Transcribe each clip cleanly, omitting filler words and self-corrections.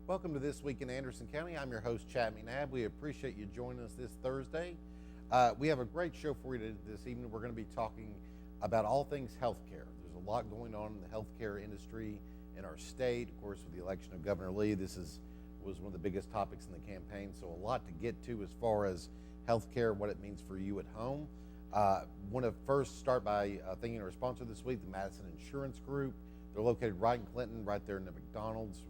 Welcome to This Week in Anderson County. I'm your host, Chad McNabb. We appreciate you joining us this Thursday. We have a great show for you this evening. We're going to be talking about all things healthcare. There's a lot going on in the healthcare industry in our state. Of course, with the election of Governor Lee, was one of the biggest topics in the campaign. So a lot to get to as far as healthcare, what it means for you at home. Want to first start by thanking our sponsor this week, the Madison Insurance Group. They're located right in Clinton, right there in the McDonald's.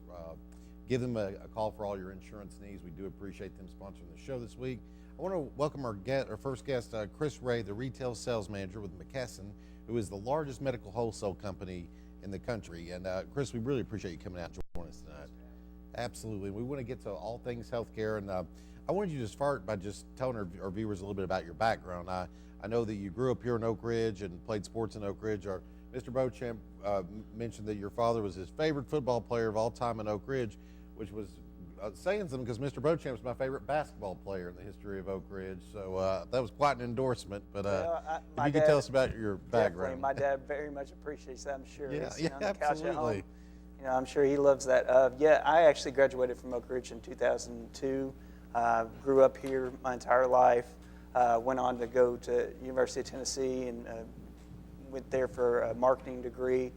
Give them a call for all your insurance needs. We do appreciate them sponsoring the show this week. I want to welcome our first guest, Chris Ray, the retail sales manager with McKesson, who is the largest medical wholesale company in the country. And Chris, we really appreciate you coming out and joining us tonight. Absolutely. We want to get to all things healthcare, and I wanted you to start by just telling our viewers a little bit about your background. I know that you grew up here in Oak Ridge and played sports in Oak Ridge. Mr. Beauchamp mentioned that your father was his favorite football player of all time in Oak Ridge, which was saying something because Mr. Beauchamp is my favorite basketball player in the history of Oak Ridge. So that was quite an endorsement. But if you could tell us about your background. My dad very much appreciates that, I'm sure. Yeah, He's on the couch absolutely. at home. I'm sure he loves that. I actually graduated from Oak Ridge in 2002. Grew up here my entire life. Went on to go to University of Tennessee and went there for a marketing degree.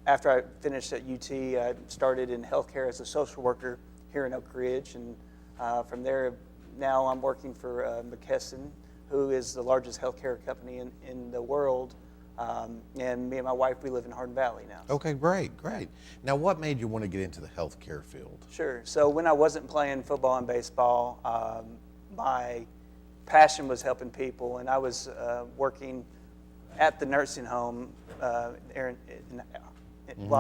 After I finished at UT, I started in healthcare as a social worker here in Oak Ridge, and from there, now I'm working for McKesson, who is the largest healthcare company in the world. And me and my wife, we live in Hardin Valley now. Okay, great. Now, what made you want to get into the healthcare field? Sure. So when I wasn't playing football and baseball, my passion was helping people, and I was working at the nursing home while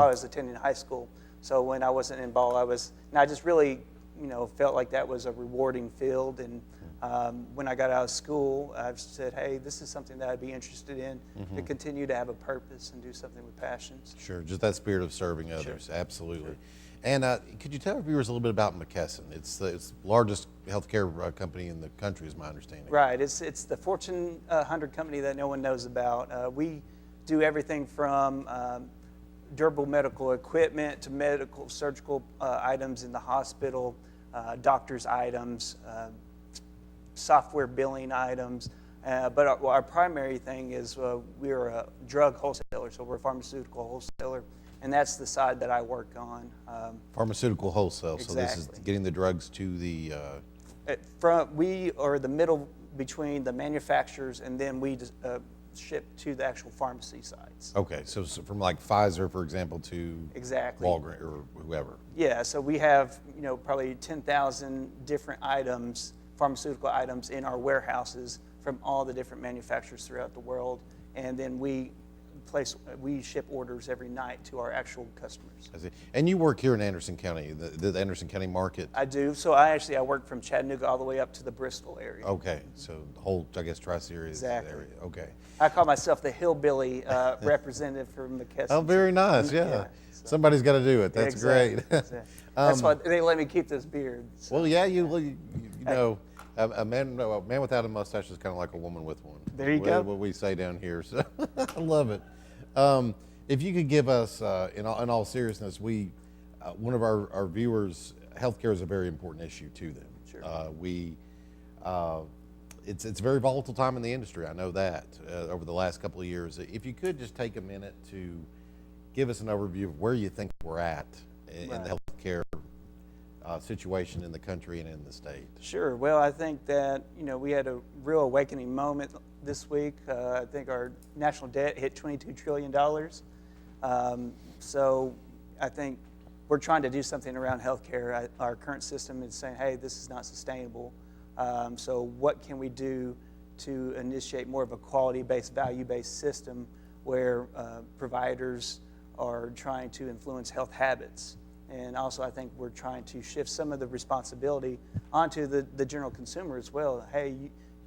I was attending high school. So when I wasn't in ball, I just really, felt like that was a rewarding field. And when I got out of school, I said, hey, this is something that I'd be interested in to continue to have a purpose and do something with passions. Sure, just that spirit of serving others, Sure. absolutely. Sure. And could you tell our viewers a little bit about McKesson? It's the largest healthcare company in the country, is my understanding. Right. It's the Fortune 100 company that no one knows about. We do everything from durable medical equipment to medical surgical items in the hospital, doctor's items, software billing items. But our primary thing is we're a drug wholesaler, so we're a pharmaceutical wholesaler. And that's the side that I work on. Pharmaceutical wholesale. Exactly. So this is getting the drugs to the... We are the middle between the manufacturers, and then we ship to the actual pharmacy sites. Okay, so from like Pfizer, for example, to Exactly. Walgreens or whoever. Yeah, so we have probably 10,000 different items, pharmaceutical items in our warehouses from all the different manufacturers throughout the world, and then we ship orders every night to our actual customers. I see. And you work here in Anderson County, the Anderson County market? I do. So I work from Chattanooga all the way up to the Bristol area. Okay, so the whole, I guess, Tri-Series area. Okay. I call myself the hillbilly representative for McKesson. Oh, very nice, yeah. So. Somebody's got to do it. That's Exactly. great. Exactly. That's why they let me keep this beard. So. Well, yeah, you know, a man without a mustache is kind of like a woman with one. There you go. What we say down here. So I love it. If you could give us, in all seriousness, one of our viewers, healthcare is a very important issue to them. Sure. It's a very volatile time in the industry. I know that over the last couple of years. If you could just take a minute to give us an overview of where you think we're at in the healthcare situation in the country and in the state. Sure. Well, I think that we had a real awakening moment this week. I think our national debt hit $22 trillion. So I think we're trying to do something around healthcare. Our current system is saying, hey, this is not sustainable. So what can we do to initiate more of a quality-based, value-based system where providers are trying to influence health habits? And also, I think we're trying to shift some of the responsibility onto the general consumer as well. Hey,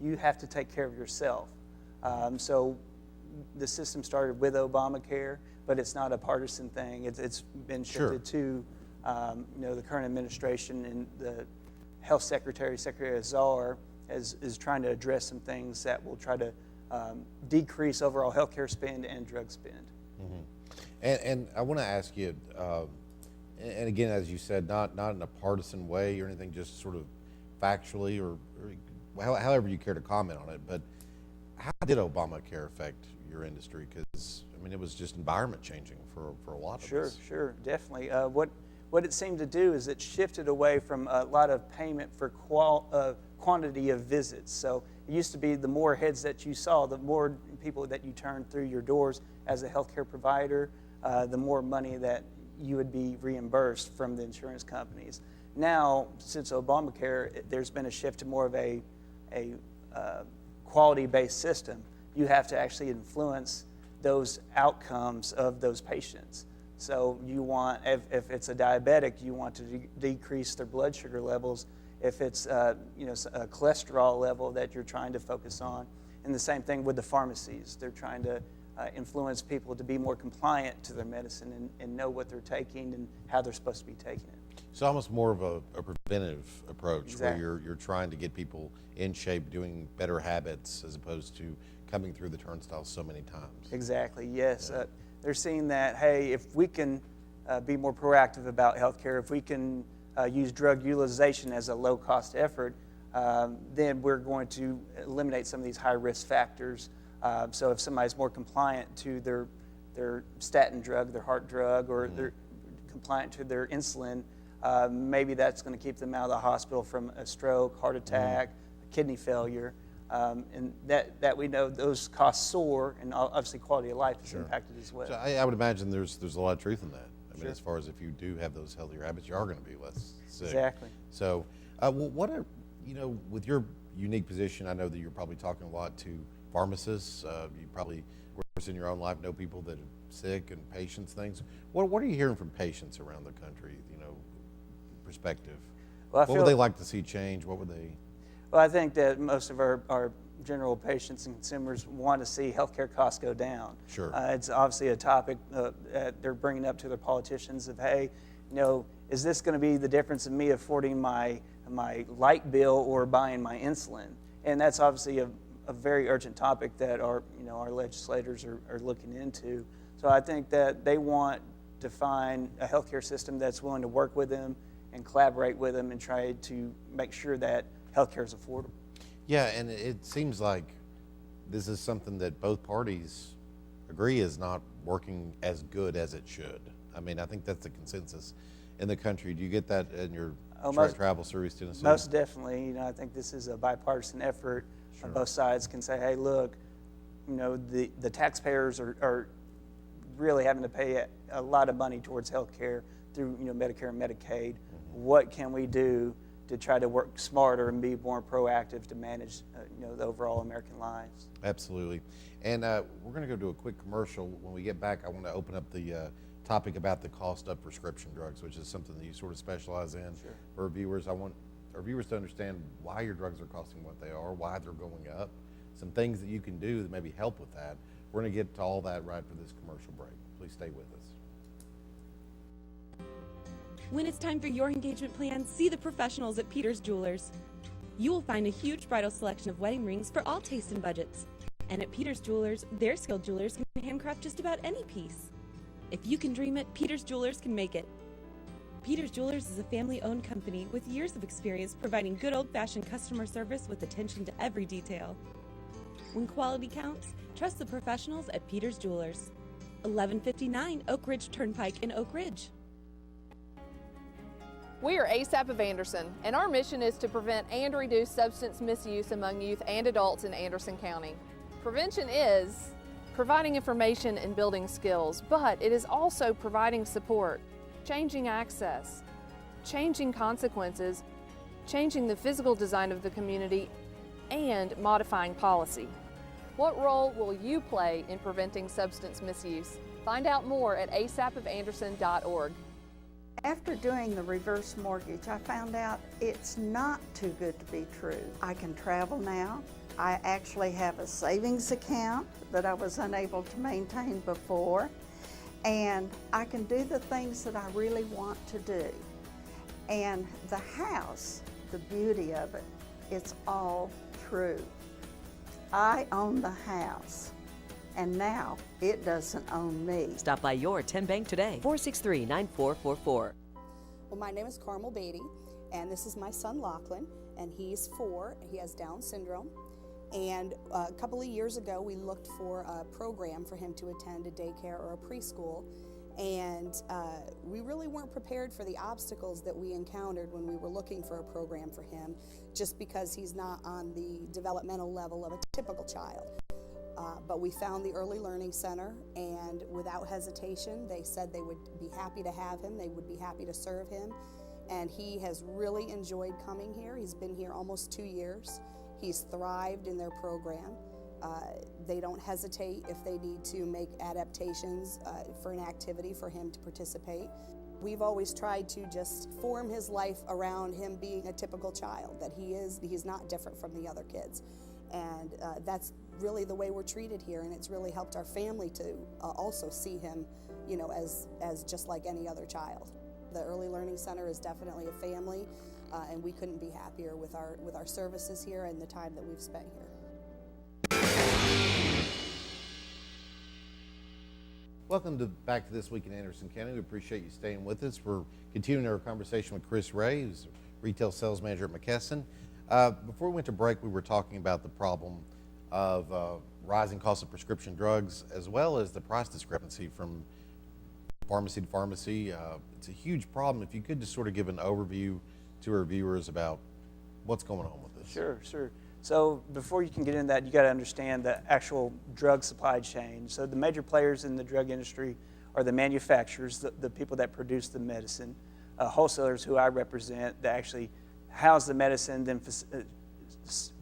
you have to take care of yourself. So the system started with Obamacare, but it's not a partisan thing. It's been shifted to the current administration, and the health secretary, Secretary Azar, is trying to address some things that will try to decrease overall healthcare spend and drug spend. Mm-hmm. And I want to ask you, And again, as you said, not in a partisan way or anything, just sort of factually or however you care to comment on it. But how did Obamacare affect your industry? Because I mean, it was just environment changing for a lot of us. Sure, definitely. What it seemed to do is it shifted away from a lot of payment for quantity of visits. So it used to be the more heads that you saw, the more people that you turned through your doors as a healthcare provider, the more money that you would be reimbursed from the insurance companies. Now, since Obamacare, there's been a shift to more of a quality-based system. You have to actually influence those outcomes of those patients. So you want, if it's a diabetic, you want to decrease their blood sugar levels. If it's a cholesterol level that you're trying to focus on. And the same thing with the pharmacies. They're trying to influence people to be more compliant to their medicine and know what they're taking and how they're supposed to be taking it. So almost more of a preventive approach. Exactly. Where you're trying to get people in shape, doing better habits as opposed to coming through the turnstiles so many times. Exactly, yes. Yeah. They're seeing that, hey, if we can be more proactive about healthcare, if we can use drug utilization as a low-cost effort, then we're going to eliminate some of these high-risk factors. So if somebody's more compliant to their statin drug, their heart drug, or they're compliant to their insulin, maybe that's going to keep them out of the hospital from a stroke, heart attack, kidney failure. And that we know those costs soar, and obviously quality of life is impacted as well. So I would imagine there's a lot of truth in that. I mean, Sure. as far as if you do have those healthier habits, you are going to be less sick. Exactly. So, what are, with your unique position, I know that you're probably talking a lot to pharmacists. You probably, of course, in your own life, know people that are sick and patients, things. What are you hearing from patients around the country, perspective? Well, What would they like to see change? What would they? Well, I think that most of our general patients and consumers want to see healthcare costs go down. Sure. It's obviously a topic that they're bringing up to their politicians of, hey, is this going to be the difference in me affording my light bill or buying my insulin? And that's obviously a very urgent topic that our legislators are looking into. So I think that they want to find a healthcare system that's willing to work with them and collaborate with them and try to make sure that healthcare is affordable. Yeah, and it seems like this is something that both parties agree is not working as good as it should. I mean, I think that's the consensus in the country. Do you get that in your travel through East Tennessee? Most definitely. I think this is a bipartisan effort. Sure. Both sides can say, hey, look, the taxpayers are really having to pay a lot of money towards health care through Medicare and Medicaid. What can we do to try to work smarter and be more proactive to manage the overall American lives? Absolutely. And we're going to go to a quick commercial. When we get back, I want to open up the topic about the cost of prescription drugs, which is something that you sort of specialize in. Sure. For viewers. I want our viewers to understand why your drugs are costing what they are, why they're going up, some things that you can do that maybe help with that. We're going to get to all that right for this commercial break. Please stay with us. When it's time for your engagement plan, see the professionals at Peters Jewelers. You will find a huge bridal selection of wedding rings for all tastes and budgets. And at Peters Jewelers, their skilled jewelers can handcraft just about any piece. If you can dream it, Peters Jewelers can make it. Peters Jewelers is a family-owned company with years of experience providing good old-fashioned customer service with attention to every detail. When quality counts, trust the professionals at Peters Jewelers. 1159 Oak Ridge Turnpike in Oak Ridge. We are ASAP of Anderson, and our mission is to prevent and reduce substance misuse among youth and adults in Anderson County. Prevention is providing information and building skills, but it is also providing support, changing access, changing consequences, changing the physical design of the community, and modifying policy. What role will you play in preventing substance misuse? Find out more at asapofanderson.org. After doing the reverse mortgage, I found out it's not too good to be true. I can travel now. I actually have a savings account that I was unable to maintain before. And I can do the things that I really want to do. And the house, the beauty of it, it's all true. I own the house, and now it doesn't own me. Stop by your 10 Bank today, 463-9444. Well, my name is Carmel Beatty, and this is my son Lachlan, and he's 4. He has Down syndrome. And a couple of years ago, we looked for a program for him to attend a daycare or a preschool, and we really weren't prepared for the obstacles that we encountered when we were looking for a program for him, just because he's not on the developmental level of a typical child. But we found the Early Learning Center, and without hesitation, they said they would be happy to have him, they would be happy to serve him, and he has really enjoyed coming here. He's been here almost 2 years. He's thrived in their program. They don't hesitate if they need to make adaptations for an activity for him to participate. We've always tried to just form his life around him being a typical child, that he's not different from the other kids. And that's really the way we're treated here, and it's really helped our family to also see him, you know, as just like any other child. The Early Learning Center is definitely a family, and we couldn't be happier with our services here and the time that we've spent here. Welcome back to This Week in Anderson County. We appreciate you staying with us. We're continuing our conversation with Chris Ray, who's retail sales manager at McKesson. Before we went to break, we were talking about the problem of rising costs of prescription drugs, as well as the price discrepancy from pharmacy to pharmacy. It's a huge problem. If you could just sort of give an overview to our viewers about what's going on with this. Sure. So before you can get into that, you got to understand the actual drug supply chain. So the major players in the drug industry are the manufacturers, the people that produce the medicine, wholesalers, who I represent, that actually house the medicine, then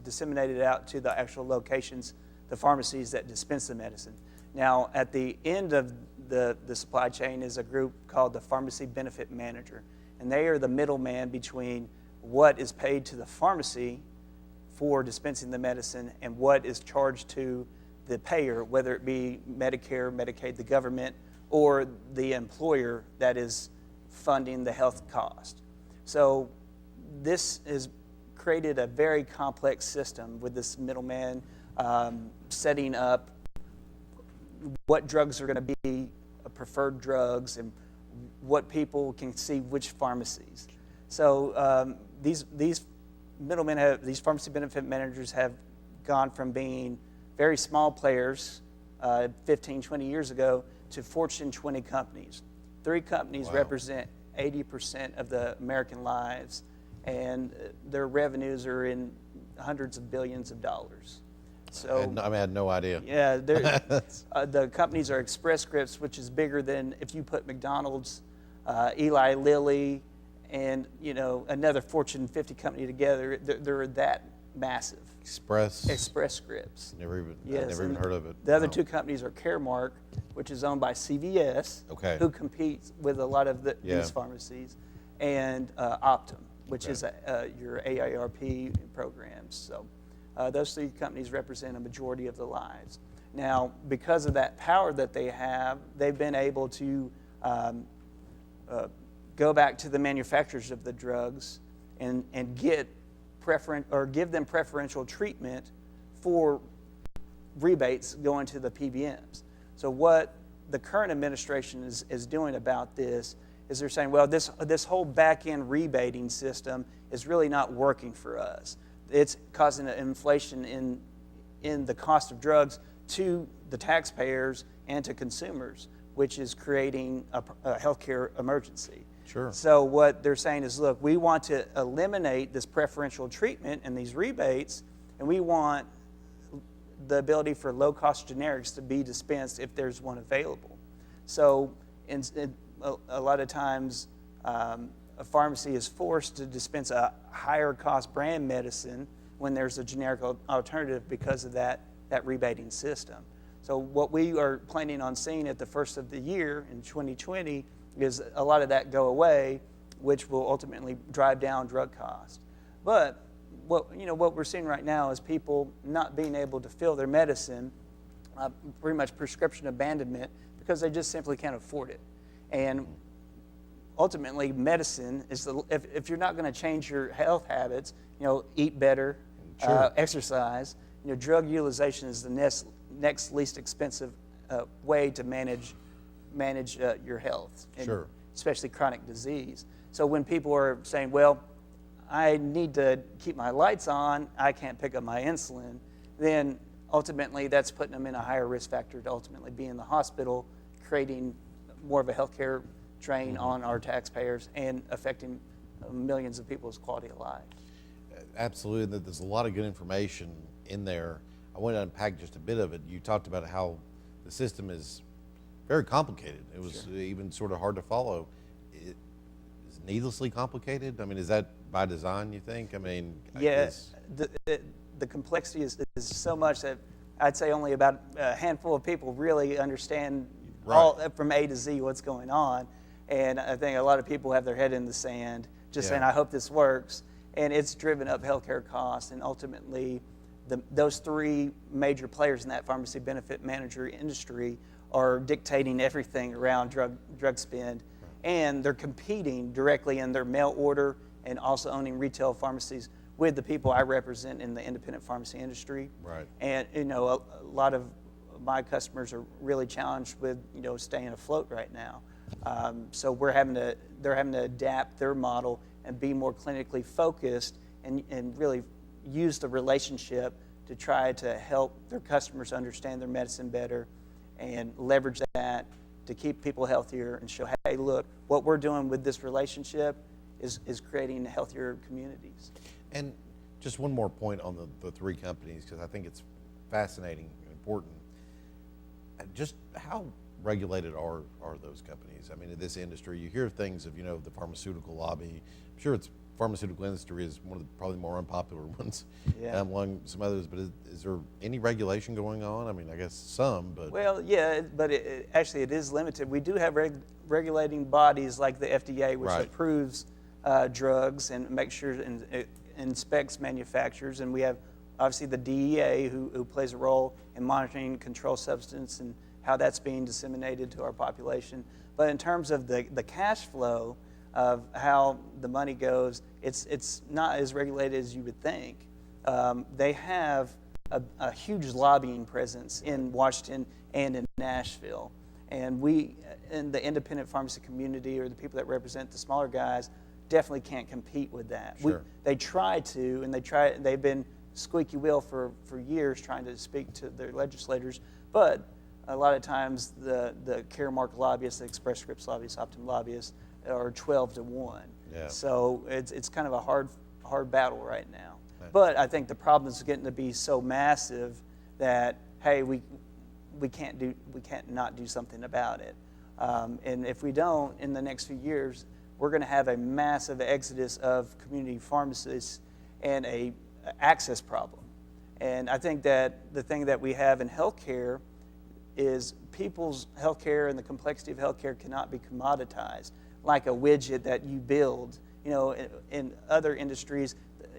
disseminate it out to the actual locations, the pharmacies that dispense the medicine. Now, at the end of the supply chain is a group called the Pharmacy Benefit Manager, and they are the middleman between what is paid to the pharmacy for dispensing the medicine and what is charged to the payer, whether it be Medicare, Medicaid, the government, or the employer that is funding the health cost. So this has created a very complex system with this middleman setting up what drugs are going to be preferred drugs and what people can see which pharmacies. So these middlemen, these pharmacy benefit managers have gone from being very small players 15, 20 years ago to Fortune 20 companies. 3 companies represent 80% of the American lives, and their revenues are in hundreds of billions of dollars. So I had no idea. Yeah, the companies are Express Scripts, which is bigger than if you put McDonald's, Eli Lilly, and another Fortune 50 company together. They're that massive. Express Scripts. Never even heard of it. The other 2 companies are Caremark, which is owned by CVS, who competes with a lot of these pharmacies, and Optum, which is your AARP programs. So those 3 companies represent a majority of the lives. Now, because of that power that they have, they've been able to go back to the manufacturers of the drugs and give them preferential treatment for rebates going to the PBMs. So what the current administration is doing about this is they're saying, well, this whole back-end rebating system is really not working for us. It's causing an inflation in the cost of drugs to the taxpayers and to consumers, which is creating a healthcare emergency. Sure. So what they're saying is, look, we want to eliminate this preferential treatment and these rebates, and we want the ability for low-cost generics to be dispensed if there's one available. So a lot of times, a pharmacy is forced to dispense a higher-cost brand medicine when there's a generic alternative because of that rebating system. So what we are planning on seeing at the first of the year in 2020 is a lot of that go away, which will ultimately drive down drug costs. But what we're seeing right now is people not being able to fill their medicine, pretty much prescription abandonment, because they just simply can't afford it. And ultimately, medicine is if you're not going to change your health habits, eat better, exercise. Drug utilization is the next least expensive way to manage your health especially chronic disease. So when people are saying, well, I need to keep my lights on, I can't pick up my insulin, then ultimately that's putting them in a higher risk factor to ultimately be in the hospital, creating more of a healthcare drain on our taxpayers and affecting millions of people's quality of life. Absolutely, and there's a lot of good information in there. I want to unpack just a bit of it. You talked about how the system is very complicated. It was even sort of hard to follow. Is it needlessly complicated? I mean, is that by design, you think? I mean, yes. The complexity is so much that I'd say only about a handful of people really understand all from A to Z what's going on. And I think a lot of people have their head in the sand, just saying, I hope this works. And it's driven up healthcare costs, and ultimately those three major players in that pharmacy benefit manager industry are dictating everything around drug spend, and they're competing directly in their mail order and also owning retail pharmacies with the people I represent in the independent pharmacy industry. Right. And a lot of my customers are really challenged with staying afloat right now. So they're having to adapt their model and be more clinically focused and really use the relationship to try to help their customers understand their medicine better and leverage that to keep people healthier and show, hey, look, what we're doing with this relationship is creating healthier communities. And just one more point on the three companies, because I think it's fascinating and important. Just how regulated are those companies? I mean, in this industry, you hear things of, the pharmaceutical lobby. I'm sure it's pharmaceutical industry is one of the probably more unpopular ones among some others, but is there any regulation going on? I mean, I guess some, but... Well, yeah, but actually it is limited. We do have regulating bodies like the FDA, which approves drugs and makes sure and inspects manufacturers, and we have obviously the DEA who plays a role in monitoring controlled substance and how that's being disseminated to our population. But in terms of the cash flow of how the money goes, it's not as regulated as you would think. They have a huge lobbying presence in Washington and in Nashville. And we, in the independent pharmacy community, or the people that represent the smaller guys, definitely can't compete with that. Sure. They try to, and they've been squeaky wheel for years trying to speak to their legislators, but a lot of times the Caremark lobbyists, the Express Scripts lobbyists, Optum lobbyists are 12-1. Yeah. So it's kind of a hard battle right now. Okay. But I think the problem is getting to be so massive that, hey, we can't not do something about it. And if we don't, in the next few years, we're going to have a massive exodus of community pharmacists and a access problem. And I think that the thing that we have in healthcare is people's healthcare and the complexity of healthcare cannot be commoditized like a widget that you build. In other industries,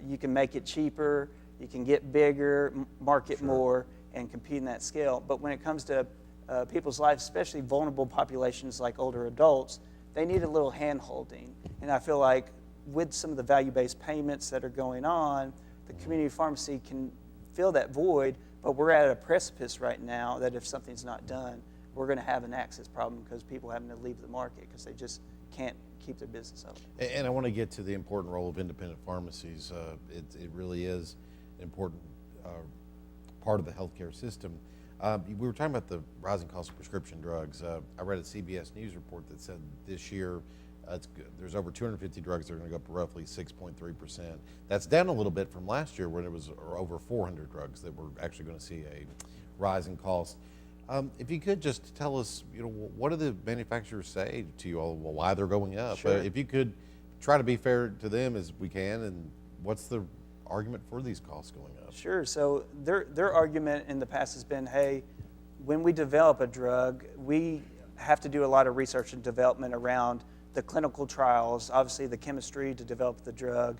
you can make it cheaper, you can get bigger, market more, and compete in that scale. But when it comes to people's lives, especially vulnerable populations like older adults, they need a little hand-holding. And I feel like with some of the value-based payments that are going on, the community pharmacy can fill that void, but we're at a precipice right now that if something's not done, we're going to have an access problem because people having to leave the market because they just can't keep their business open. And I want to get to the important role of independent pharmacies. It really is an important part of the healthcare system. We were talking about the rising cost of prescription drugs. I read a CBS News report that said this year there's over 250 drugs that are going to go up roughly 6.3%. That's down a little bit from last year when it was over 400 drugs that were actually going to see a rise in cost. If you could just tell us, what do the manufacturers say to you all, why they're going up? Sure. If you could try to be fair to them as we can, and what's the argument for these costs going up? Sure. So their argument in the past has been, hey, when we develop a drug, we have to do a lot of research and development around the clinical trials, obviously the chemistry to develop the drug.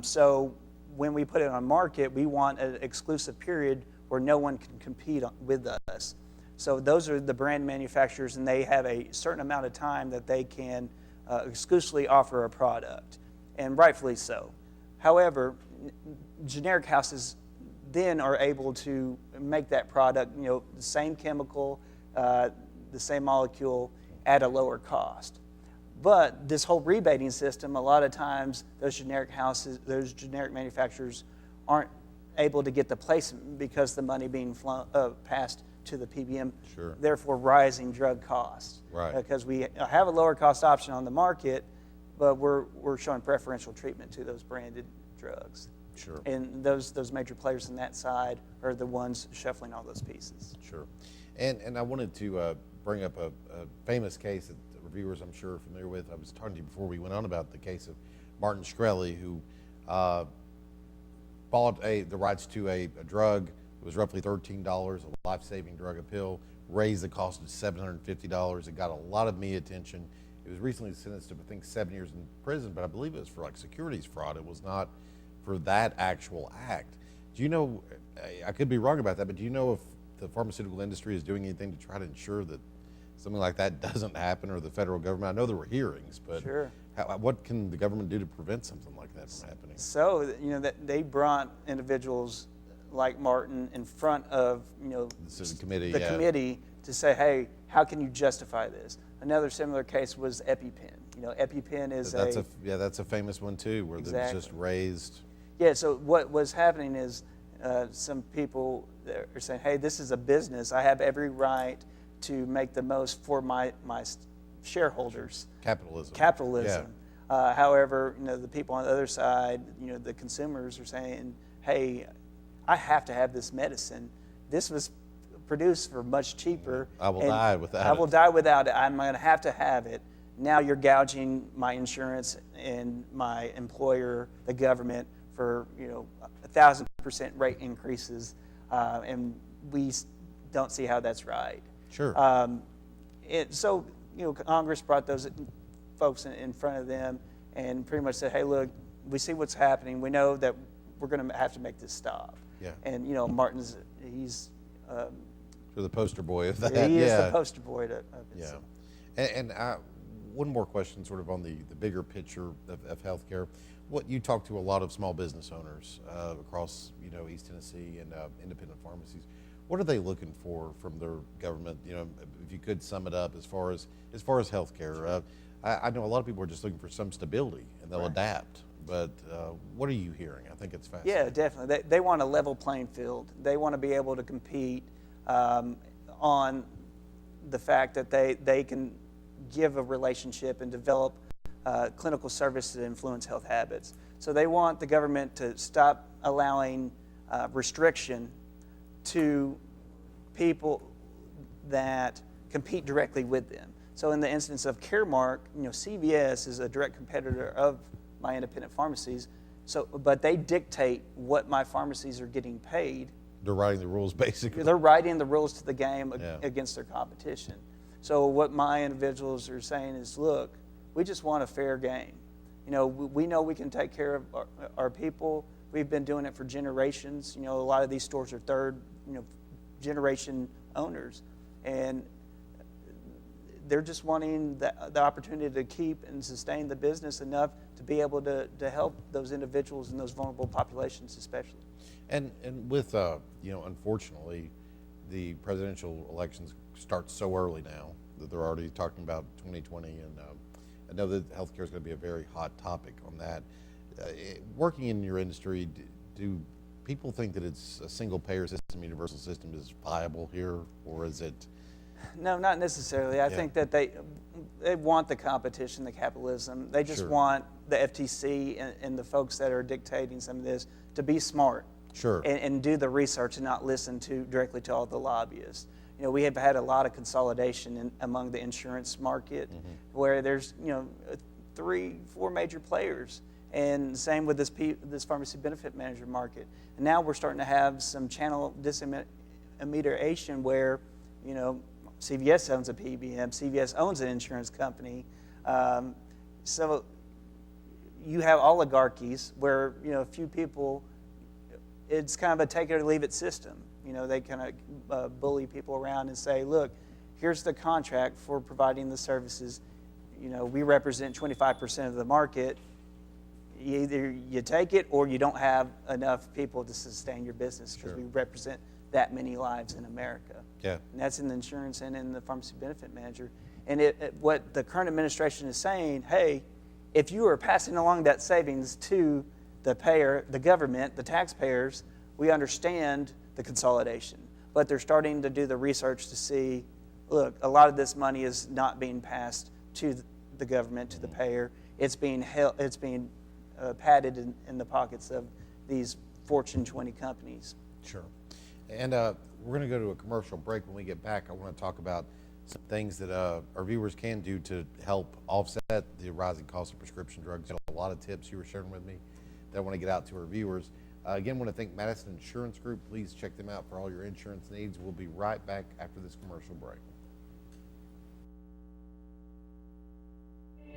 So when we put it on market, we want an exclusive period where no one can compete with us. So those are the brand manufacturers, and they have a certain amount of time that they can exclusively offer a product, and rightfully so. However, generic houses then are able to make that product, the same chemical, the same molecule at a lower cost. But this whole rebating system, a lot of times those generic manufacturers aren't able to get the placement because the money being passed to the PBM, Sure. therefore rising drug costs. Right. Because we have a lower cost option on the market, but we're showing preferential treatment to those branded drugs. Sure. And those major players in that side are the ones shuffling all those pieces. Sure. And I wanted to bring up a famous case that the reviewers, I'm sure, are familiar with. I was talking to you before we went on about the case of Martin Shkreli, who bought the rights to a drug. It was roughly $13, a life-saving drug, a pill, raised the cost to $750. It got a lot of media attention. It was recently sentenced to, I think, 7 years in prison, but I believe it was for like securities fraud. It was not for that actual act. Do you know, I could be wrong about that, but do you know if the pharmaceutical industry is doing anything to try to ensure that something like that doesn't happen, or the federal government? I know there were hearings, but Sure. What can the government do to prevent something like that from happening? So, that they brought individuals like Martin in front of, The committee, the yeah. committee to say, hey, how can you justify this? Another similar case was EpiPen. EpiPen is that's a famous one too, where it was just raised. Yeah, so what was happening is some people are saying, hey, this is a business. I have every right to make the most for my shareholders. Capitalism. Yeah. However, the people on the other side, the consumers are saying, hey, I have to have this medicine. This was produced for much cheaper. I will die without it. I will die without it. I'm going to have it. Now you're gouging my insurance and my employer, the government, for 1,000% rate increases, and we don't see how that's right. Sure. So Congress brought those folks in front of them and pretty much said, hey, look, we see what's happening. We know that we're going to have to make this stop. Yeah. And Martin's he's the poster boy of that. He is the poster boy of it. Yeah. And one more question, sort of on the bigger picture of healthcare. What you talk to a lot of small business owners across East Tennessee and independent pharmacies. What are they looking for from their government? If you could sum it up as far as healthcare. I know a lot of people are just looking for some stability and they'll adapt. But what are you hearing? I think it's fascinating. Yeah, definitely. They want a level playing field. They want to be able to compete on the fact that they can give a relationship and develop clinical services that influence health habits. So they want the government to stop allowing restriction to people that compete directly with them. So in the instance of Caremark, CVS is a direct competitor of my independent pharmacies. But they dictate what my pharmacies are getting paid. They're writing the rules, basically. They're writing the rules to the game against their competition. So what my individuals are saying is, look, we just want a fair game. We know we can take care of our people. We've been doing it for generations. A lot of these stores are third, generation owners, and they're just wanting the opportunity to keep and sustain the business enough to be able to help those individuals and those vulnerable populations especially. And with, unfortunately, the presidential elections start so early now that they're already talking about 2020, and I know that healthcare is going to be a very hot topic on that. Working in your industry, do people think that it's a single-payer system, universal system is viable here, or is it? No, not necessarily. I think that they want the competition, the capitalism. They just want the FTC and the folks that are dictating some of this to be smart. And do the research and not listen directly to all the lobbyists. We have had a lot of consolidation among the insurance market, where there's 3-4 major players, and same with this pharmacy benefit manager market. And now we're starting to have some channel disintermediation where CVS owns a PBM, CVS owns an insurance company. So you have oligarchies where a few people. It's kind of a take it or leave it system. They kind of bully people around and say, look, here's the contract for providing the services. We represent 25% of the market. Either you take it or you don't have enough people to sustain your business, because we represent that many lives in America. And that's in the insurance and in the pharmacy benefit manager. And what the current administration is saying, hey, if you are passing along that savings to the payer, the government, the taxpayers, we understand the consolidation. But they're starting to do the research to see, look, a lot of this money is not being passed to the government, to the payer. It's being padded in the pockets of these Fortune 20 companies. Sure. And we're going to go to a commercial break. When we get back, I want to talk about some things that our viewers can do to help offset the rising cost of prescription drugs. A lot of tips you were sharing with me that I want to get out to our viewers. Again, I want to thank Madison Insurance Group. Please check them out for all your insurance needs. We'll be right back after this commercial break.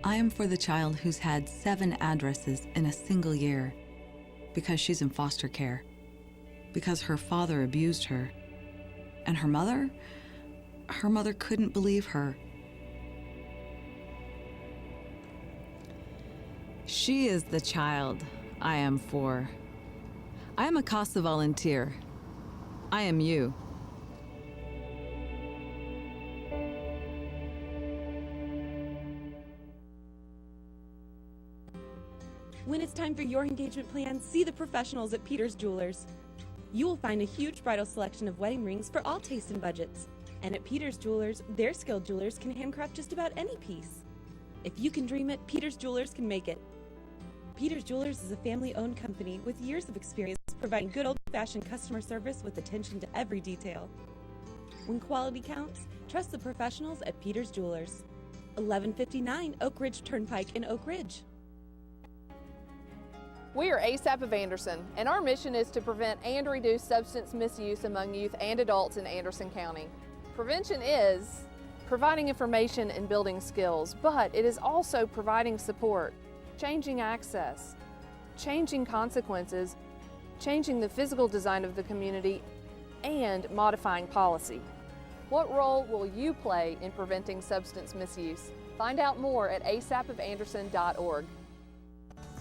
I am for the child who's had 7 addresses in a single year because she's in foster care, because her father abused her, and her mother couldn't believe her. She is the child I am for. I am a CASA volunteer. I am you. When it's time for your engagement plan, see the professionals at Peters Jewelers. You will find a huge bridal selection of wedding rings for all tastes and budgets. And at Peters Jewelers, their skilled jewelers can handcraft just about any piece. If you can dream it, Peters Jewelers can make it. Peters Jewelers is a family-owned company with years of experience providing good old-fashioned customer service with attention to every detail. When quality counts, trust the professionals at Peters Jewelers. 1159 Oak Ridge Turnpike in Oak Ridge. We are ASAP of Anderson, and our mission is to prevent and reduce substance misuse among youth and adults in Anderson County. Prevention is providing information and building skills, but it is also providing support, changing access, changing consequences, changing the physical design of the community, and modifying policy. What role will you play in preventing substance misuse? Find out more at asapofanderson.org.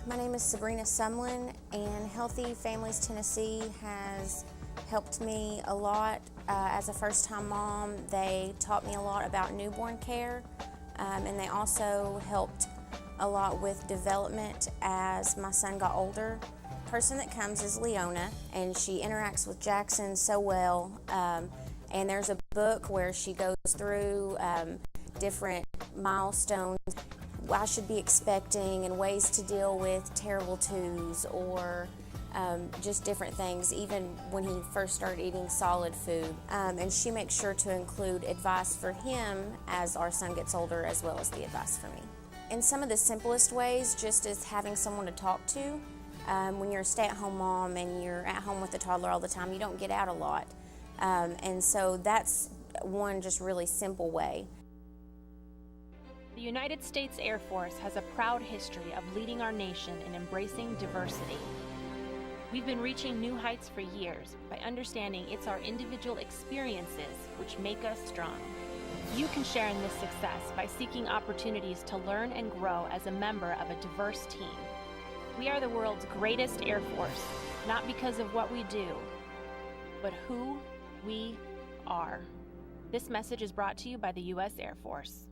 My name is Sabrina Sumlin, and Healthy Families Tennessee has helped me a lot. As a first-time mom, they taught me a lot about newborn care, and they also helped a lot with development as my son got older. The person that comes is Leona, and she interacts with Jackson so well, and there's a book where she goes through different milestones I should be expecting and ways to deal with terrible twos or just different things, even when he first started eating solid food. And she makes sure to include advice for him as our son gets older, as well as the advice for me. In some of the simplest ways, just as having someone to talk to. When you're a stay-at-home mom and you're at home with a toddler all the time, you don't get out a lot. And so that's one just really simple way. The United States Air Force has a proud history of leading our nation in embracing diversity. We've been reaching new heights for years by understanding it's our individual experiences which make us strong. You can share in this success by seeking opportunities to learn and grow as a member of a diverse team. We are the world's greatest Air Force, not because of what we do, but who we are. This message is brought to you by the U.S. Air Force.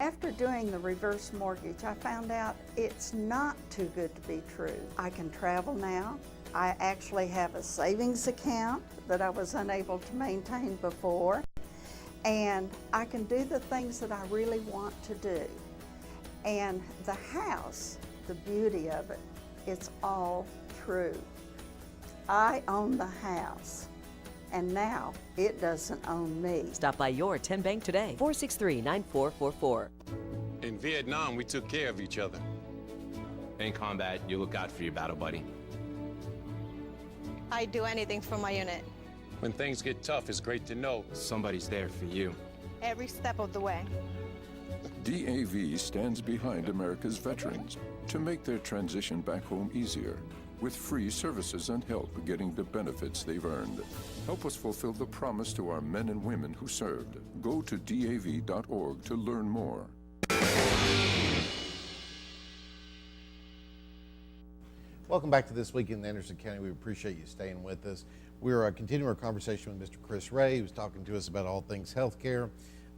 After doing the reverse mortgage, I found out it's not too good to be true. I can travel now. I actually have a savings account that I was unable to maintain before. And I can do the things that I really want to do. And the house, the beauty of it, it's all true. I own the house. And now it doesn't own me. Stop by your 10 Bank today, 463-9444. In Vietnam, we took care of each other. In combat, you look out for your battle buddy. I'd do anything for my unit. When things get tough, it's great to know somebody's there for you. Every step of the way. DAV stands behind America's veterans to make their transition back home easier, with free services and help getting the benefits they've earned. Help us fulfill the promise to our men and women who served. Go to DAV.org to learn more. Welcome back to This Week in Anderson County. We appreciate you staying with us. We're continuing our conversation with Mr. Chris Ray, who's talking to us about all things healthcare.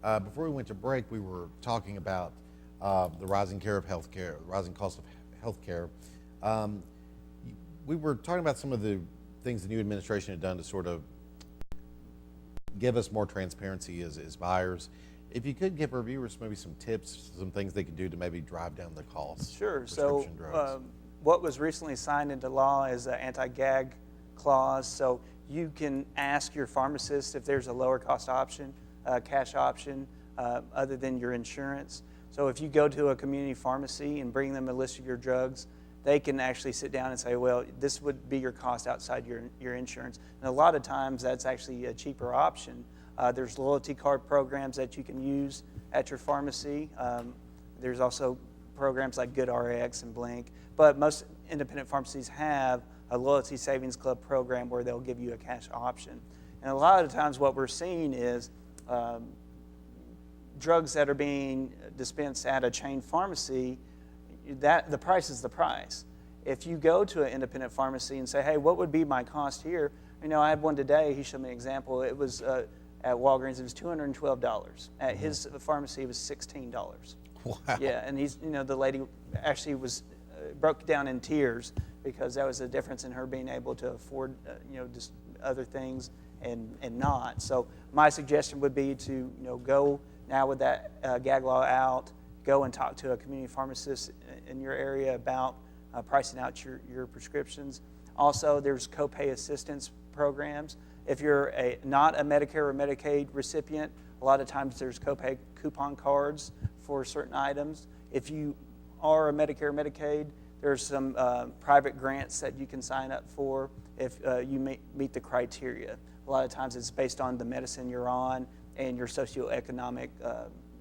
Before we went to break, we were talking about the rising cost of healthcare. We were talking about some of the things the new administration had done to sort of give us more transparency as buyers. If you could give our viewers maybe some tips, some things they could do to maybe drive down the costs. Sure. Of So prescription drugs. what was recently signed into law is an anti-gag clause. So you can ask your pharmacist if there's a lower cost option, cash option, other than your insurance. So if you go to a community pharmacy and bring them a list of your drugs, they can actually sit down and say, well, this would be your cost outside your insurance. And a lot of times that's actually a cheaper option. There's loyalty card programs that you can use at your pharmacy. There's also programs like GoodRx and Blink. But most independent pharmacies have a loyalty savings club program where they'll give you a cash option. And a lot of times what we're seeing is drugs that are being dispensed at a chain pharmacy, that the price is the price. If you go to an independent pharmacy and say, hey, what would be my cost here? I had one today. He showed me an example. It was at Walgreens, it was $212. At his pharmacy, it was $16. Wow. Yeah, and the lady actually broke down in tears because that was the difference in her being able to afford, just other things and not. So my suggestion would be to, go now with that gag law out, go and talk to a community pharmacist in your area about pricing out your prescriptions. Also, there's copay assistance programs. If you're not a Medicare or Medicaid recipient, a lot of times there's copay coupon cards for certain items. If you are a Medicare or Medicaid, there's some private grants that you can sign up for if you meet the criteria. A lot of times it's based on the medicine you're on and your socioeconomic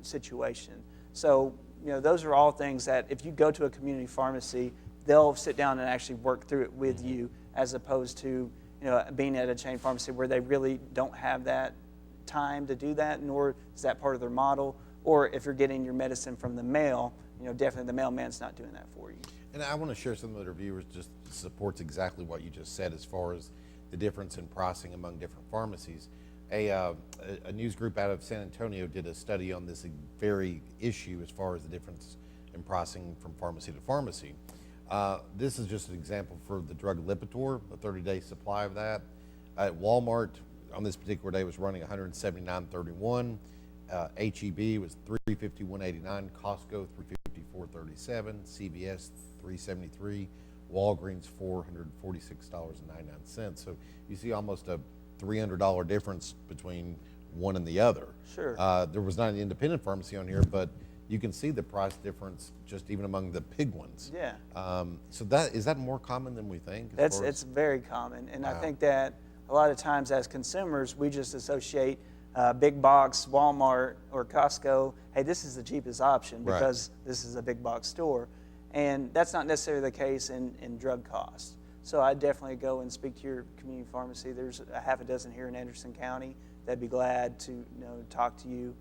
situation. So, those are all things that if you go to a community pharmacy, they'll sit down and actually work through it with you, as opposed to, being at a chain pharmacy where they really don't have that time to do that, nor is that part of their model. Or if you're getting your medicine from the mail, definitely the mailman's not doing that for you. And I want to share some of the reviewers just supports exactly what you just said as far as the difference in pricing among different pharmacies. A news group out of San Antonio did a study on this very issue as far as the difference in pricing from pharmacy to pharmacy. This is just an example for the drug Lipitor, a 30-day supply of that. At Walmart, on this particular day, was running $179.31. HEB was $351.89. Costco, $354.37. CVS, $373. Walgreens, $446.99. So you see almost a $300 difference between one and the other. Sure. There was not an independent pharmacy on here, but you can see the price difference just even among the big ones. Yeah. So is that more common than we think? It's very common, and wow. I think that a lot of times as consumers, we just associate big box, Walmart or Costco. Hey, this is the cheapest option because this is a big box store, and that's not necessarily the case in drug costs. So I'd definitely go and speak to your community pharmacy. There's a half a dozen here in Anderson County that'd be glad to talk to you.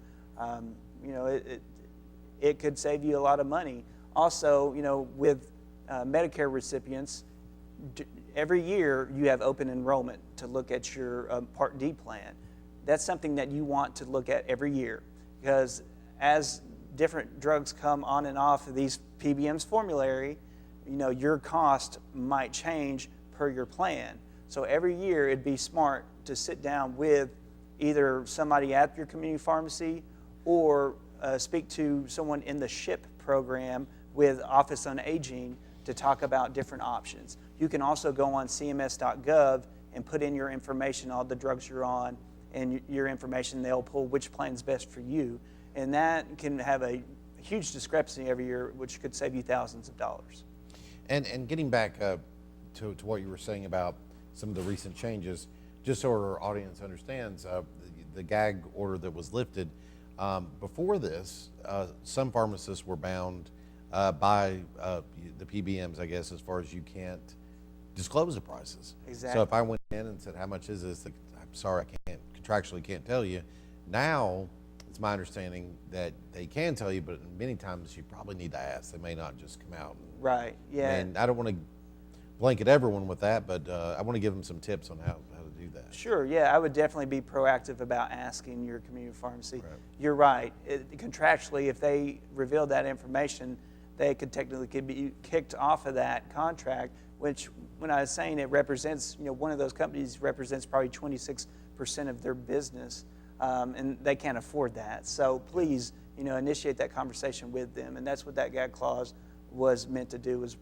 It could save you a lot of money. Also, with Medicare recipients, every year you have open enrollment to look at your Part D plan. That's something that you want to look at every year, because as different drugs come on and off of these PBM's formulary, your cost might change per your plan. So every year it'd be smart to sit down with either somebody at your community pharmacy or speak to someone in the SHIP program with Office on Aging to talk about different options. You can also go on cms.gov and put in your information, all the drugs you're on, and your information. They'll pull which plan's best for you. And that can have a huge discrepancy every year, which could save you thousands of dollars. And getting back to what you were saying about some of the recent changes, just so our audience understands, the gag order that was lifted, before this, some pharmacists were bound by the PBMs, I guess, as far as you can't disclose the prices. Exactly. So if I went in and said, how much is this? I'm sorry, I contractually can't tell you. Now, it's my understanding that they can tell you, but many times you probably need to ask. They may not just come out. Right, yeah. And I don't want to blanket everyone with that, but I want to give them some tips on how to do that. Sure, yeah, I would definitely be proactive about asking your community pharmacy. Right. You're right. Contractually, if they revealed that information, they could technically be kicked off of that contract, which when I was saying it represents, one of those companies represents probably 26% of their business, and they can't afford that. So please, initiate that conversation with them, and that's what that gag clause was meant to do, was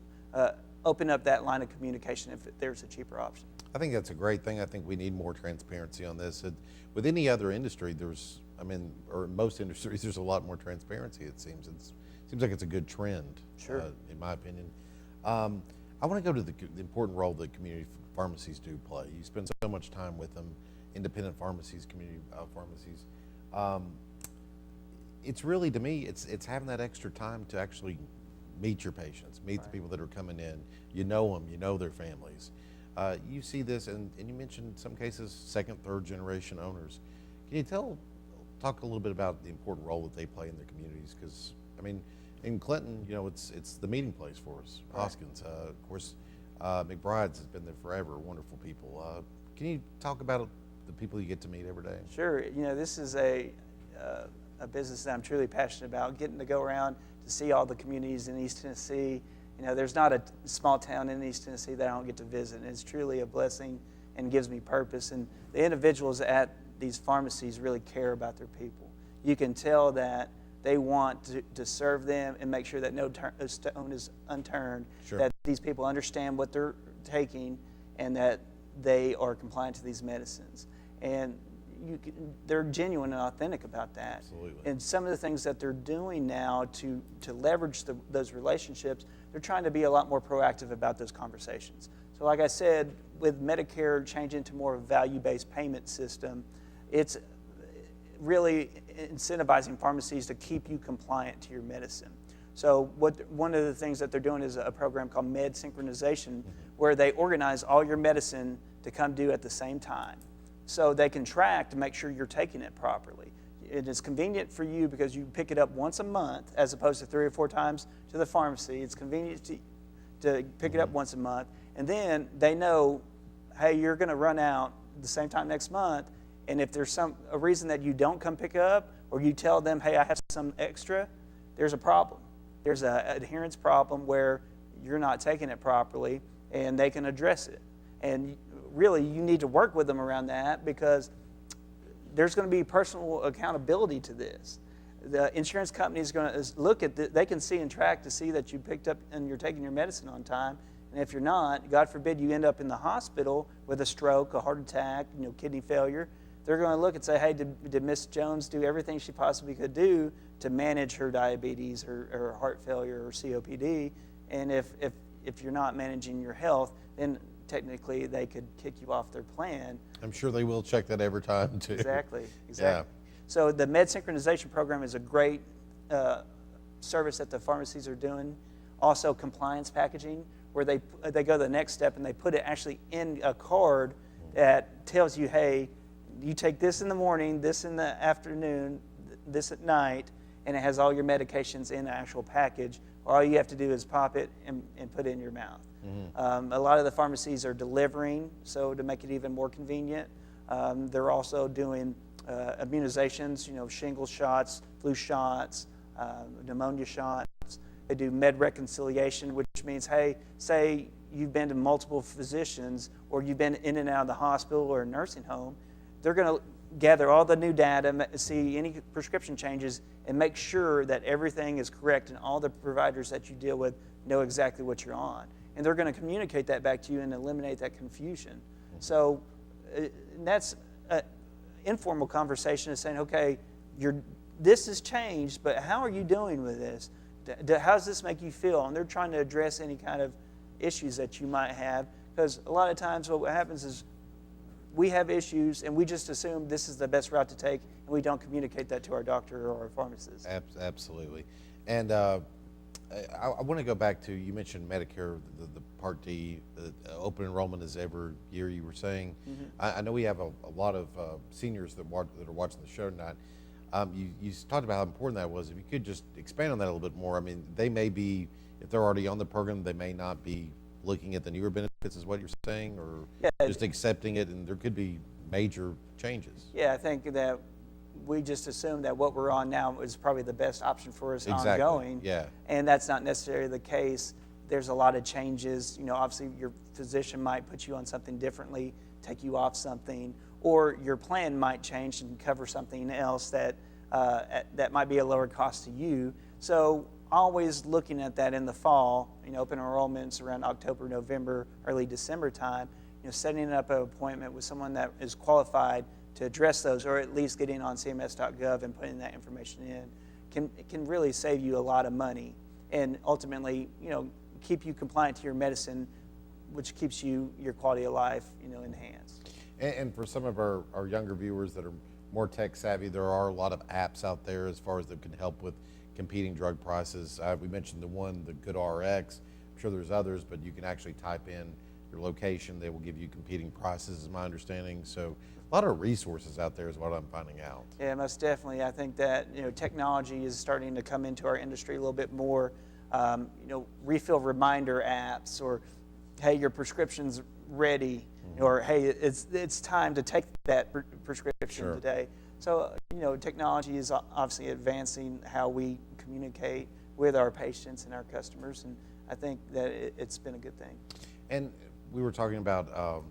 open up that line of communication if there's a cheaper option. I think that's a great thing. I think we need more transparency on this. With any other industry, or most industries, there's a lot more transparency, it seems. It seems like it's a good trend, Sure. In my opinion. I want to go to the important role that community pharmacies do play. You spend so much time with them, independent pharmacies, community pharmacies. It's really, to me, it's having that extra time to actually meet your patients, meet the people that are coming in. You know them, you know their families. You see this, and you mentioned some cases, second, third generation owners. Can you talk a little bit about the important role that they play in their communities? Because, in Clinton, it's the meeting place for us. Right. Hoskins, of course, McBride's has been there forever, wonderful people. Can you talk about the people you get to meet every day? Sure. This is a business that I'm truly passionate about, getting to go around to see all the communities in East Tennessee. There's not a small town in East Tennessee that I don't get to visit, and it's truly a blessing and gives me purpose. And the individuals at these pharmacies really care about their people. You can tell that they want to serve them and make sure that no stone is unturned, Sure. that these people understand what they're taking and that they are compliant to these medicines. And they're genuine and authentic about that. Absolutely. And some of the things that they're doing now to leverage those relationships, they're trying to be a lot more proactive about those conversations. So like I said, with Medicare changing to more of a value-based payment system, it's really incentivizing pharmacies to keep you compliant to your medicine. So one of the things that they're doing is a program called Med Synchronization, where they organize all your medicine to come due at the same time, so they can track to make sure you're taking it properly. It is convenient for you because you pick it up once a month as opposed to 3 or 4 times to the pharmacy. It's convenient to pick it up once a month. And then they know, hey, you're going to run out the same time next month. And if there's a reason that you don't come pick up, or you tell them, hey, I have some extra, there's a problem. There's an adherence problem where you're not taking it properly, and they can address it. And really, you need to work with them around that, because there's going to be personal accountability to this. The insurance company is going to look at they can see and track to see that you picked up and you're taking your medicine on time. And if you're not, God forbid you end up in the hospital with a stroke, a heart attack, kidney failure, they're going to look and say, hey, did Miss Jones do everything she possibly could do to manage her diabetes or heart failure or COPD? And if you're not managing your health, then technically they could kick you off their plan. I'm sure they will check that every time, too. Exactly. Yeah. So the Med Synchronization program is a great service that the pharmacies are doing. Also, compliance packaging, where they go the next step and they put it actually in a card that tells you, hey, you take this in the morning, this in the afternoon, this at night, and it has all your medications in an actual package. All you have to do is pop it and put it in your mouth. Mm-hmm. A lot of the pharmacies are delivering, so to make it even more convenient. They're also doing immunizations, shingles shots, flu shots, pneumonia shots. They do med reconciliation, which means, hey, say you've been to multiple physicians or you've been in and out of the hospital or a nursing home, they're going to gather all the new data, see any prescription changes, and make sure that everything is correct and all the providers that you deal with know exactly what you're on. And they're going to communicate that back to you and eliminate that confusion. So that's an informal conversation of saying, okay, this has changed, but how are you doing with this? How does this make you feel? And they're trying to address any kind of issues that you might have, because a lot of times what happens is we have issues and we just assume this is the best route to take, and we don't communicate that to our doctor or our pharmacist. Absolutely. And I want to go back to, you mentioned Medicare, the Part D, open enrollment is every year, you were saying. Mm-hmm. I know we have a lot of seniors that are watching the show tonight. You talked about how important that was. If you could just expand on that a little bit more. I mean, they may be, if they're already on the program, they may not be looking at the newer benefits benefits is what you're saying, or Yeah. just accepting it, and there could be major changes? Yeah, I think that we just assume that what we're on now is probably the best option for us Exactly. ongoing. Yeah. And that's not necessarily the case. There's a lot of changes. Obviously your physician might put you on something differently, take you off something, or your plan might change and cover something else that that might be a lower cost to you. So always looking at that in the fall, open enrollments around October, November, early December time, setting up an appointment with someone that is qualified to address those, or at least getting on CMS.gov and putting that information in, can really save you a lot of money, and ultimately, keep you compliant to your medicine, which keeps your quality of life, enhanced. And for some of our younger viewers that are more tech savvy, there are a lot of apps out there as far as that can help with competing drug prices. We mentioned the Good RX. I'm sure there's others, but you can actually type in your location. They will give you competing prices, is my understanding. So a lot of resources out there is what I'm finding out. Yeah, most definitely. I think that technology is starting to come into our industry a little bit more. Refill reminder apps, or hey, your prescription's ready, or hey, it's time to take that prescription today. So technology is obviously advancing how we communicate with our patients and our customers, and I think that it's been a good thing. And we were talking about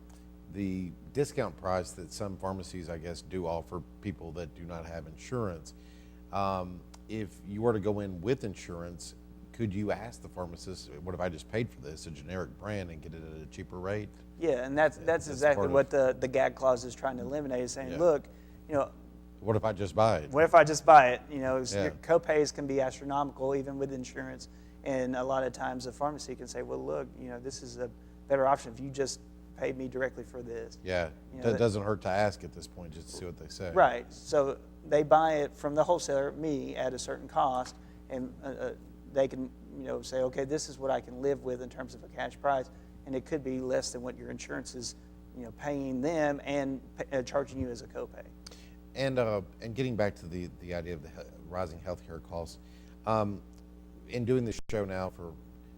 the discount price that some pharmacies, I guess, do offer people that do not have insurance. If you were to go in with insurance, could you ask the pharmacist, what if I just paid for this, a generic brand, and get it at a cheaper rate? Yeah, and that's exactly what the gag clause is trying to eliminate, is saying, look, what if I just buy it? What if I just buy it? Your copays can be astronomical even with insurance, and a lot of times the pharmacy can say, well, look, this is a better option if you just pay me directly for this. Yeah, it doesn't hurt to ask at this point, just to see what they say. Right, so they buy it from the wholesaler, me, at a certain cost, and they can say, okay, this is what I can live with in terms of a cash price, and it could be less than what your insurance is paying them and charging you as a copay. And getting back to the idea of the rising healthcare costs, in doing this show now for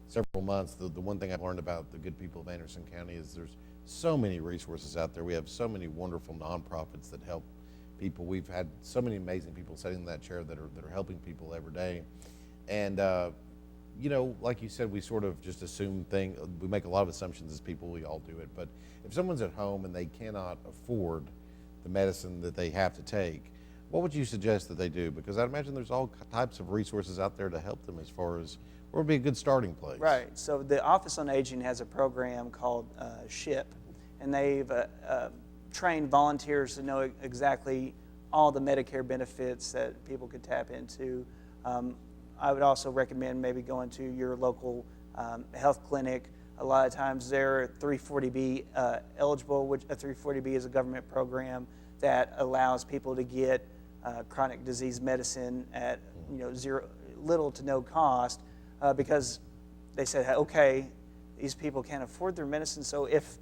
several months, the one thing I've learned about the good people of Anderson County is there's so many resources out there. We have so many wonderful nonprofits that help people. We've had so many amazing people sitting in that chair that are helping people every day. And like you said, we sort of just assume we make a lot of assumptions as people, we all do it. But if someone's at home and they cannot afford the medicine that they have to take, what would you suggest that they do? Because I'd imagine there's all types of resources out there to help them as far as where would be a good starting place. Right. So the Office on Aging has a program called SHIP, and they've trained volunteers to know exactly all the Medicare benefits that people could tap into. I would also recommend maybe going to your local health clinic. A lot of times they're 340B eligible, which a 340B is a government program that allows people to get chronic disease medicine at little to no cost, because they said, okay, these people can't afford their medicine, so if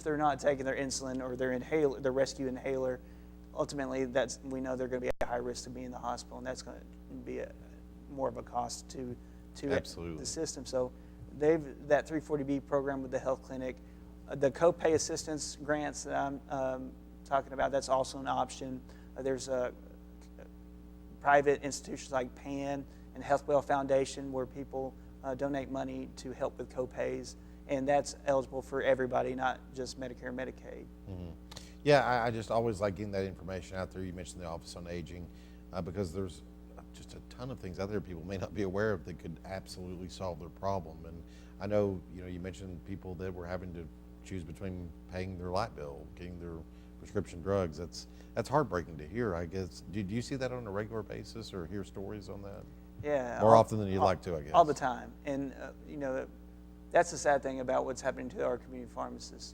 they're not taking their insulin or their rescue inhaler, ultimately we know they're going to be at high risk to be in the hospital, and that's going to be more of a cost to the system. So that 340B program with the health clinic, the copay assistance grants that I'm talking about, that's also an option. There's private institutions like PAN and HealthWell Foundation where people donate money to help with copays, and that's eligible for everybody, not just Medicare and Medicaid. Mm-hmm. Yeah, I just always like getting that information out there. You mentioned the Office on Aging, because there's just a ton of things out there people may not be aware of that could absolutely solve their problem. And I know, you mentioned people that were having to choose between paying their light bill, getting their prescription drugs. That's heartbreaking to hear, I guess. Do you see that on a regular basis or hear stories on that? Yeah. More often than you'd like to, I guess. All the time. And, that's the sad thing about what's happening to our community pharmacists.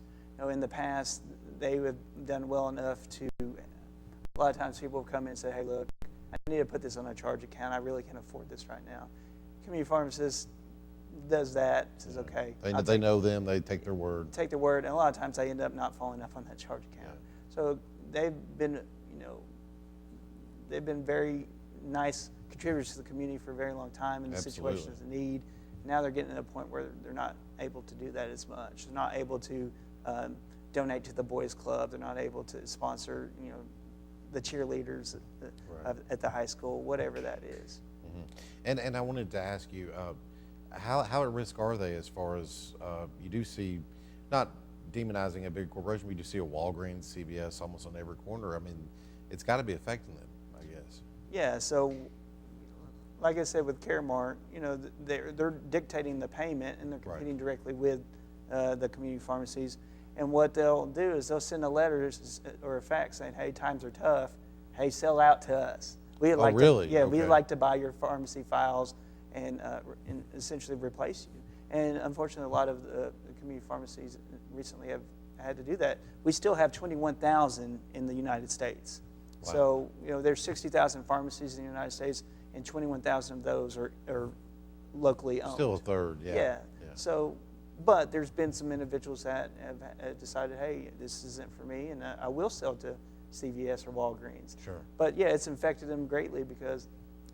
In the past, they have done well enough to, a lot of times people will come in and say, hey, look, I need to put this on a charge account. I really can't afford this right now. Community pharmacist does that, says, okay. They know them, they take their word. Take their word, and a lot of times they end up not following up on that charge account. Yeah. So they've been very nice contributors to the community for a very long time in the situations of need. Now they're getting to a point where they're not able to do that as much. They're not able to donate to the boys club. They're not able to sponsor, the cheerleaders at the high school, whatever that is. Mm-hmm. And I wanted to ask you, how at risk are they as far as you do see, not demonizing a big corporation, we do see a Walgreens, CVS almost on every corner. I mean, it's got to be affecting them, I guess. Yeah, so like I said with Caremark, they're dictating the payment and they're competing directly with the community pharmacies. And what they'll do is they'll send a letter or a fax saying, hey, times are tough. Hey, sell out to us. We'd like really? To, yeah, we'd like to buy your pharmacy files and essentially replace you. And unfortunately, a lot of the community pharmacies recently have had to do that. We still have 21,000 in the United States. Wow. So, there's 60,000 pharmacies in the United States, and 21,000 of those are locally owned. Still a third, yeah. Yeah. So, but there's been some individuals that have decided, hey, this isn't for me, and I will sell to CVS or Walgreens. Sure. But yeah, it's infected them greatly because,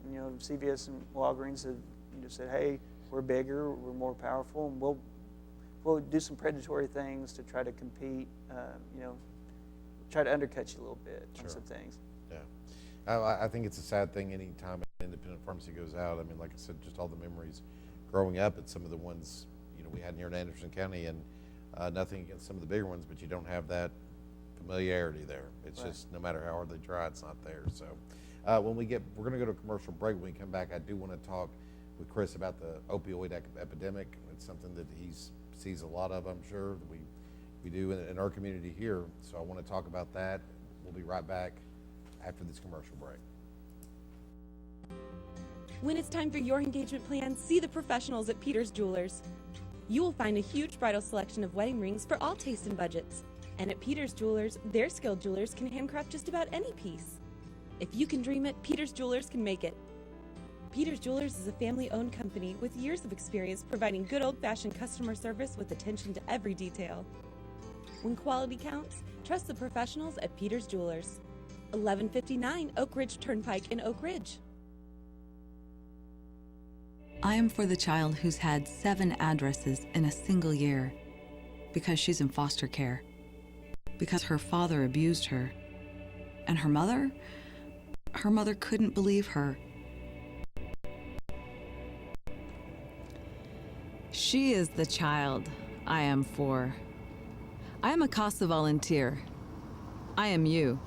CVS and Walgreens have said, hey, we're bigger, we're more powerful, and we'll do some predatory things to try to compete, try to undercut you a little bit on some things. Yeah. I think it's a sad thing any time an independent pharmacy goes out. I mean, like I said, just all the memories growing up at some of the ones, we had here in Anderson County, and nothing against some of the bigger ones, but you don't have that familiarity there. It's just, no matter how hard they try, it's not there. So we're going to go to a commercial break. When we come back, I do want to talk with Chris about the opioid epidemic. It's something that he sees a lot of, I'm sure, that we do in our community here. So I want to talk about that. We'll be right back after this commercial break. When it's time for your engagement plan, see the professionals at Peters Jewelers. You will find a huge bridal selection of wedding rings for all tastes and budgets. And at Peters Jewelers, their skilled jewelers can handcraft just about any piece. If you can dream it, Peters Jewelers can make it. Peters Jewelers is a family-owned company with years of experience providing good old-fashioned customer service with attention to every detail. When quality counts, trust the professionals at Peters Jewelers. 1159 Oak Ridge Turnpike in Oak Ridge. I am for the child who's had 7 addresses in a single year because she's in foster care, because her father abused her, and her mother couldn't believe her. She is the child I am for. I am a CASA volunteer. I am you.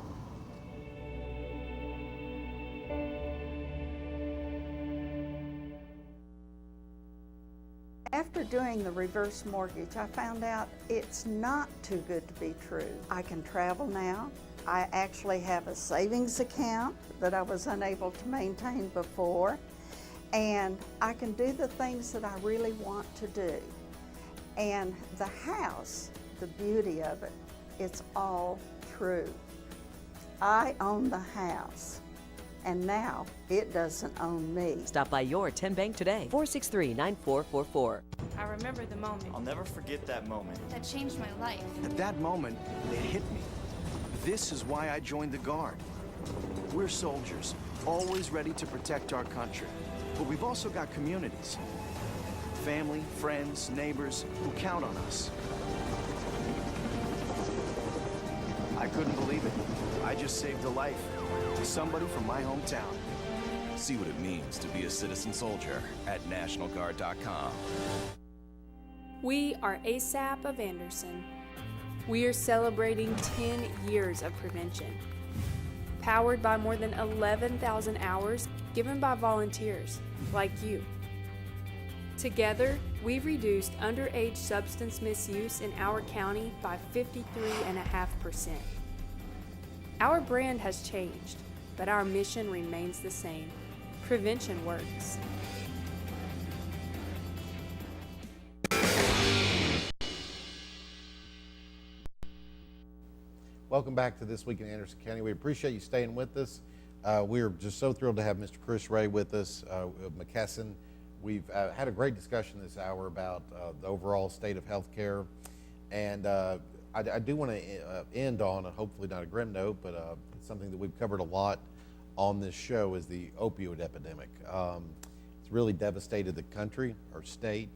After doing the reverse mortgage, I found out it's not too good to be true. I can travel now. I actually have a savings account that I was unable to maintain before. And I can do the things that I really want to do. And the house, the beauty of it, it's all true. I own the house, and now it doesn't own me. Stop by your 10 Bank today, 463-9444. I remember the moment. I'll never forget that moment. That changed my life. At that moment, it hit me. This is why I joined the Guard. We're soldiers, always ready to protect our country. But we've also got communities. Family, friends, neighbors who count on us. I couldn't believe it. I just saved a life to somebody from my hometown. See what it means to be a citizen soldier at NationalGuard.com. We are ASAP of Anderson. We are celebrating 10 years of prevention, powered by more than 11,000 hours given by volunteers like you. Together, we've reduced underage substance misuse in our county by 53.5%. Our brand has changed, but our mission remains the same. Prevention works. Welcome back to This Week in Anderson County. We appreciate you staying with us. We're just so thrilled to have Mr. Chris Ray with us, McKesson. We've had a great discussion this hour about the overall state of healthcare, and I do want to end on, hopefully not a grim note, but something that we've covered a lot on this show is the opioid epidemic. It's really devastated the country, our state.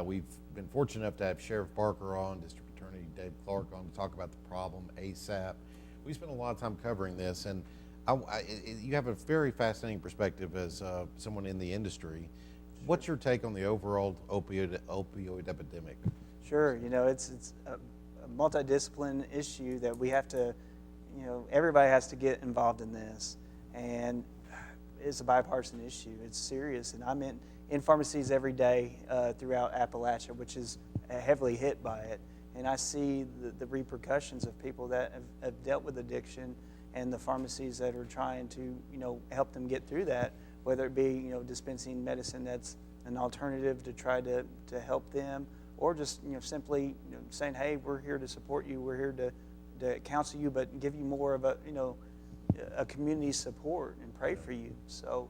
We've been fortunate enough to have Sheriff Parker on, District Attorney Dave Clark on to talk about the problem ASAP. We spent a lot of time covering this, and you have a very fascinating perspective as someone in the industry. What's your take on the overall opioid epidemic? Sure, it's a multidisciplinary issue that we have to, everybody has to get involved in this, and it's a bipartisan issue. It's serious, and I'm in pharmacies every day throughout Appalachia, which is heavily hit by it, and I see the repercussions of people that have dealt with addiction, and the pharmacies that are trying to, help them get through that, whether it be, dispensing medicine that's an alternative to try to help them, or just, simply saying, hey, we're here to support you, we're here to counsel you, but give you more of a community support and pray for you. So,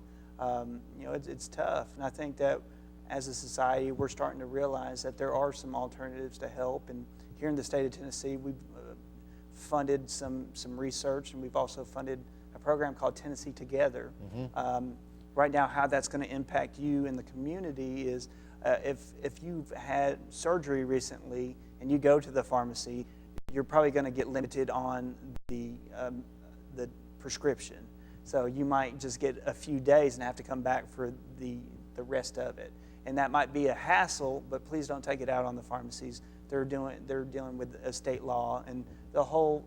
it's tough, and I think that as a society, we're starting to realize that there are some alternatives to help, and here in the state of Tennessee, we've funded some research, and we've also funded a program called Tennessee Together. Right now, how that's going to impact you in the community is if you've had surgery recently and you go to the pharmacy, you're probably going to get limited on the prescription. So you might just get a few days and have to come back for the rest of it. And that might be a hassle, but please don't take it out on the pharmacies. They're dealing with a state law, and the whole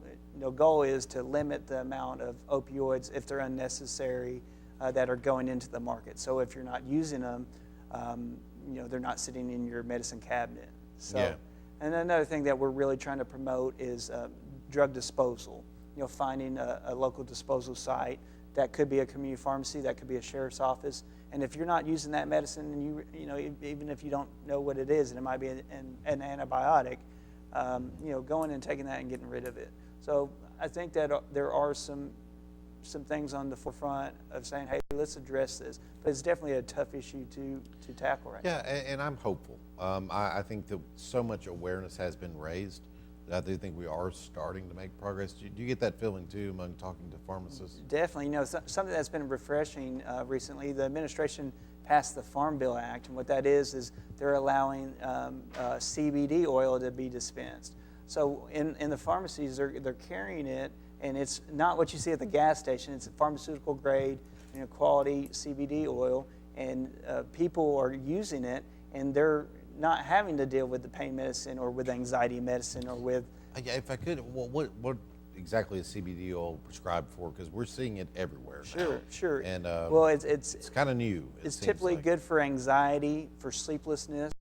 goal is to limit the amount of opioids, if they're unnecessary, that are going into the market. So if you're not using them, they're not sitting in your medicine cabinet. So, yeah. And another thing that we're really trying to promote is drug disposal. Finding a local disposal site. That could be a community pharmacy, that could be a sheriff's office. And if you're not using that medicine, and even if you don't know what it is, and it might be an antibiotic, going and taking that and getting rid of it. So I think that there are some things on the forefront of saying, hey, let's address this. But it's definitely a tough issue to tackle right now. Yeah, and I'm hopeful. I think that so much awareness has been raised. I do think we are starting to make progress. Do you get that feeling too among talking to pharmacists? Definitely. Something that's been refreshing recently, the administration passed the Farm Bill Act, and what that is they're allowing CBD oil to be dispensed. So in the pharmacies, they're carrying it, and it's not what you see at the gas station. It's a pharmaceutical grade, quality CBD oil, and people are using it, and they're not having to deal with the pain medicine or with anxiety medicine or with... Yeah, if I could, what exactly is CBD oil prescribed for? Because we're seeing it everywhere now. Sure. And well, it's kind of new. It's typically good for anxiety, for sleeplessness,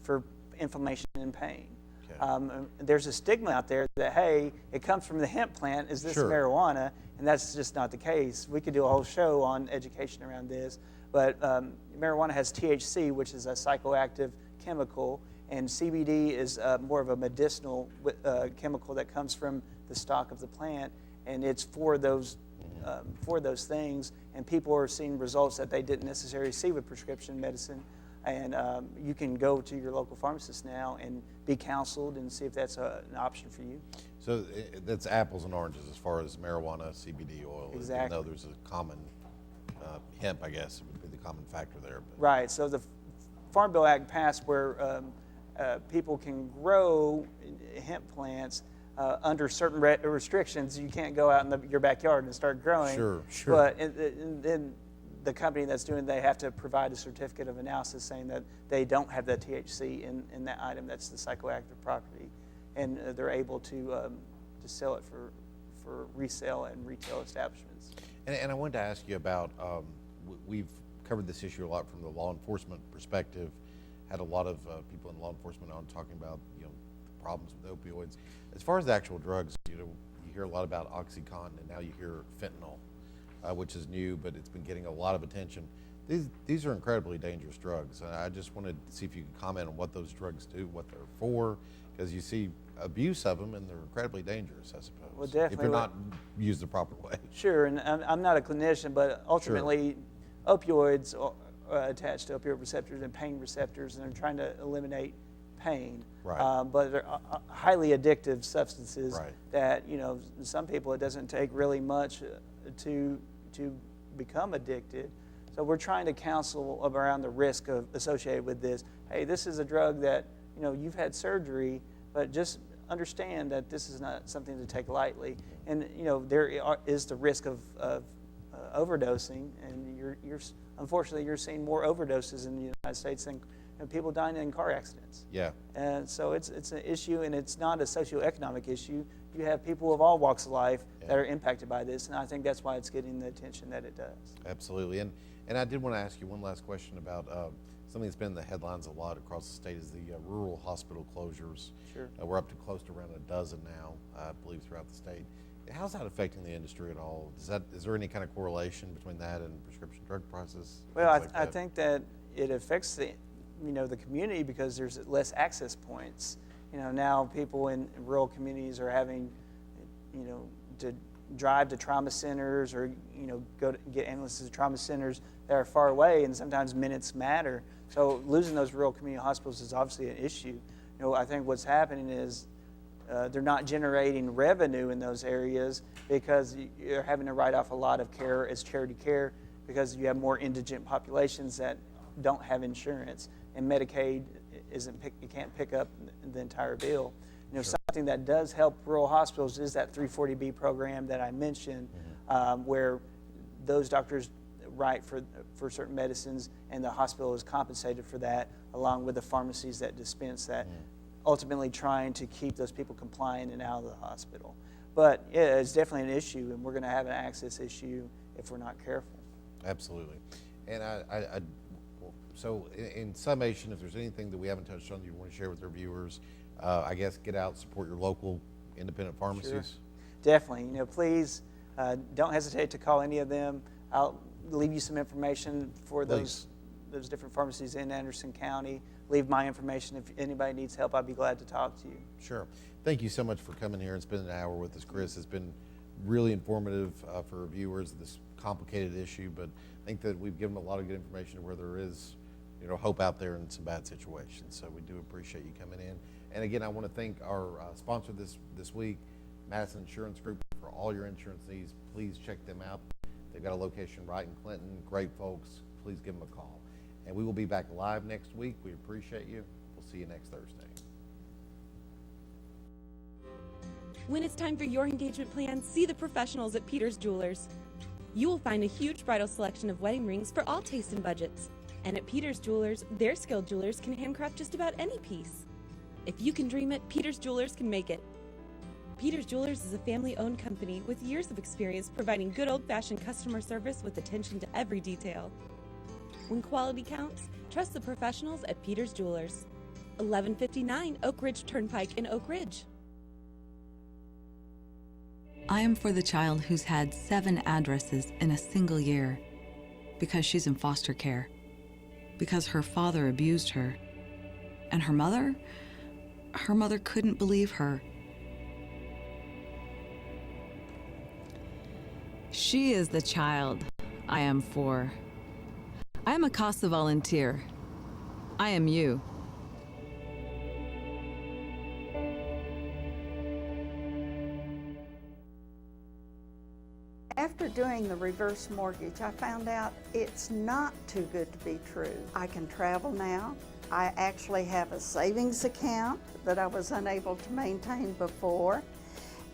for inflammation and pain. Okay. There's a stigma out there that, hey, it comes from the hemp plant. Is this marijuana? And that's just not the case. We could do a whole show on education around this. But marijuana has THC, which is a psychoactive chemical, and CBD is more of a medicinal chemical that comes from the stock of the plant, and it's for those things. And people are seeing results that they didn't necessarily see with prescription medicine. And you can go to your local pharmacist now and be counseled and see if that's an option for you. So that's apples and oranges as far as marijuana, CBD oil. Exactly. Even though there's a common hemp, I guess, would be the common factor there. But. Right. So the Farm Bill Act passed where people can grow hemp plants under certain restrictions. You can't go out in your backyard and start growing. Sure. But then the company that's doing it, they have to provide a certificate of analysis saying that they don't have that THC in that item. That's the psychoactive property, and they're able to sell it for resale and retail establishments. And I wanted to ask you about we've covered this issue a lot from the law enforcement perspective. Had a lot of people in law enforcement on talking about the problems with opioids. As far as the actual drugs, you hear a lot about OxyContin, and now you hear fentanyl, which is new, but it's been getting a lot of attention. These are incredibly dangerous drugs, and I just wanted to see if you could comment on what those drugs do, what they're for, because you see abuse of them, and they're incredibly dangerous, I suppose. Well, definitely. If they're not used the proper way. Sure, and I'm not a clinician, but ultimately, opioids are attached to opioid receptors and pain receptors, and they're trying to eliminate pain. Right. But they're highly addictive substances right. that, some people, it doesn't take really much to become addicted. So we're trying to counsel around the risk associated with this. Hey, this is a drug that, you've had surgery, but just understand that this is not something to take lightly. And, there is the risk of overdosing, and unfortunately you're seeing more overdoses in the United States than people dying in car accidents. Yeah. And so it's an issue, and it's not a socioeconomic issue. You have people of all walks of life that are impacted by this, and I think that's why it's getting the attention that it does. Absolutely. And I did want to ask you one last question about something that's been in the headlines a lot across the state is the rural hospital closures. Sure. We're up to close to around a dozen now, I believe, throughout the state. How's that affecting the industry at all? Is there any kind of correlation between that and prescription drug prices? Well, I think that it affects the community because there's less access points. Now people in rural communities are having, to drive to trauma centers or, go to get ambulances to trauma centers that are far away, and sometimes minutes matter. So losing those rural community hospitals is obviously an issue. I think what's happening is they're not generating revenue in those areas because you're having to write off a lot of care as charity care because you have more indigent populations that don't have insurance, and Medicaid you can't pick up the entire bill. Sure. Something that does help rural hospitals is that 340B program that I mentioned, where those doctors write for certain medicines, and the hospital is compensated for that, along with the pharmacies that dispense that, ultimately trying to keep those people compliant and out of the hospital. But yeah, it's definitely an issue, and we're going to have an access issue if we're not careful. Absolutely. And so in summation, if there's anything that we haven't touched on you want to share with our viewers, I guess get out, support your local independent pharmacies. Sure. Definitely. Please don't hesitate to call any of them. I'll leave you some information for those different pharmacies in Anderson County. Leave my information. If anybody needs help, I'd be glad to talk to you. Sure. Thank you so much for coming here and spending an hour with us, Chris. It's been really informative for our viewers, this complicated issue, but I think that we've given them a lot of good information where there is hope out there in some bad situations. So we do appreciate you coming in. And again, I want to thank our sponsor this week, Madison Insurance Group. For all your insurance needs, please check them out. They've got a location right in Clinton. Great folks. Please give them a call. And we will be back live next week. We appreciate you. We'll see you next Thursday. When it's time for your engagement plan, see the professionals at Peters Jewelers. You will find a huge bridal selection of wedding rings for all tastes and budgets. And at Peters Jewelers, their skilled jewelers can handcraft just about any piece. If you can dream it, Peters Jewelers can make it. Peters Jewelers is a family-owned company with years of experience providing good old-fashioned customer service with attention to every detail. When quality counts, trust the professionals at Peters Jewelers. 1159 Oak Ridge Turnpike in Oak Ridge. I am for the child who's had 7 addresses in a single year because she's in foster care, because her father abused her, and her mother couldn't believe her. She is the child I am for. I am a CASA volunteer. I am you. After doing the reverse mortgage, I found out it's not too good to be true. I can travel now. I actually have a savings account that I was unable to maintain before.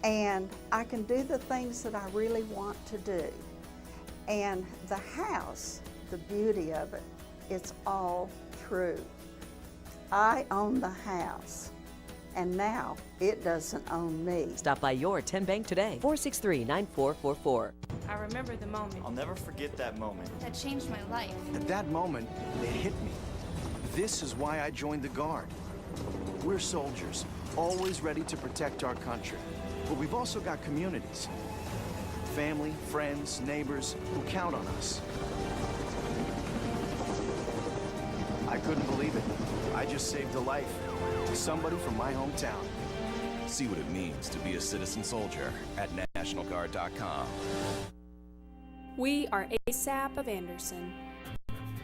And I can do the things that I really want to do. And the house, the beauty of it, it's all true. I own the house, and now it doesn't own me. Stop by your 10 Bank today, 463-9444. I remember the moment. I'll never forget that moment. That changed my life. At that moment, it hit me. This is why I joined the Guard. We're soldiers, always ready to protect our country. But we've also got communities. Family, friends, neighbors who count on us. I couldn't believe it. I just saved a life to somebody from my hometown. See what it means to be a citizen soldier at NationalGuard.com. We are ASAP of Anderson.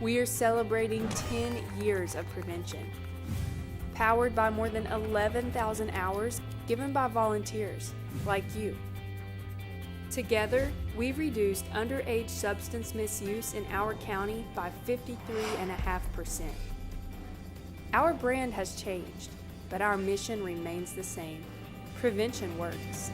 We are celebrating 10 years of prevention, powered by more than 11,000 hours given by volunteers like you. Together, we've reduced underage substance misuse in our county by 53.5%. Our brand has changed, but our mission remains the same. Prevention works.